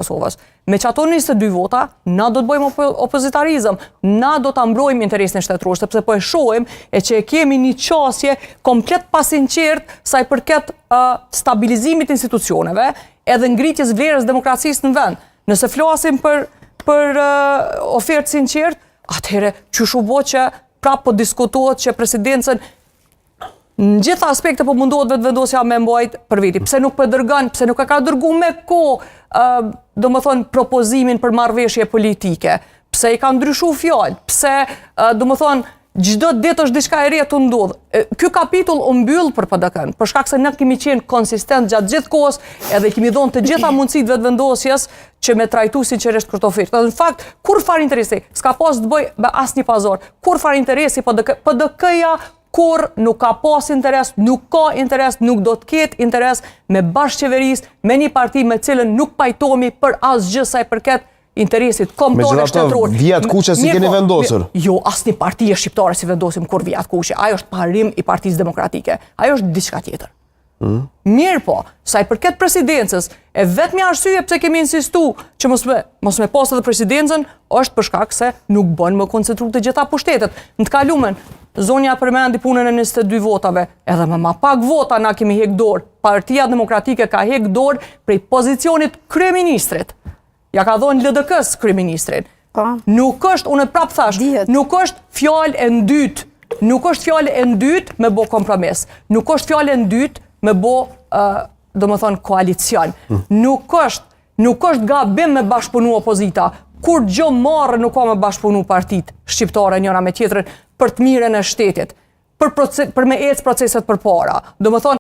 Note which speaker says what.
Speaker 1: Kosovës. Me që ato 22 vota, na do të bëjmë opozitarizëm, na do të ambrojmë interesin shtetëror, sepse po e shohim e që kemi një qasje komplet pasinqert sa i përket stabilizimit institucioneve edhe ngritjes vlerës demokracisë në vend. Nëse flasim për ofertë sinqert, atëhere qysh u bë që prapë po diskutohet që presidencën në gjitha aspekte po mundohet vetëvendosja me mbajt për veti. Pse nuk po dërgon, pse nuk e ka dërguar me kohë, domethënë propozimin për marrëveshje politike. Pse i ka ndryshuar fjalë, pse domethënë çdo ditë është diçka e re të ndodh. Ky kapitull u mbyll për PDK-n, për shkak se ne kemi qenë konsistent gjatë gjithë kohës, edhe kemi dhënë të gjitha mundësitë vetëvendosjes që me trajtu sinqerisht këtë ofertë. Në fakt, kur fare interesi, s'ka pas të bëj me asnjë pazar. Kur fare interesi PDK-ja kur nuk ka pas interes, nuk ka interes, nuk do të ketë interes me bashkëqeverisë, me një parti me cilën nuk pajtohemi për asgjë sa i përket interesit kombëtar shtetëror.
Speaker 2: Vijat Kuqe si keni vendosur?
Speaker 1: Jo, asnjë parti shqiptare si vendosim kur Vijat Kuqe. Ajo është parim i Partisë Demokratike. Ajo është diçka tjetër. Mirë po, sa i përket presidencës, e vetmja arsye pse kemi insistu që mos me pas edhe presidencën, është për shkak se nuk bën më koncentru të gjitha pushtetet. Në të kalumen, zonja përmendi punën e 22 votave, edhe me ma pak vota na kemi hek dorë. Partia Demokratike ka hek dorë prej pozicionit kryeministrit. Ja ka dhonë LDK-s kryeministrin. Nuk është, unë prap thash, nuk është fjalë e ndytë. Nuk është fjalë e ndytë me bo kompromis. Nuk është fjalë e ndytë me bo, domethënë, koalicion. Nuk është gabim me bashkëpunu opozita. Kur gjë marrë nuk ka me bashkëpunu partit shqiptare njëra me tjetrën për të mirën e shtetit, për me ecë proceset përpara. Domethënë,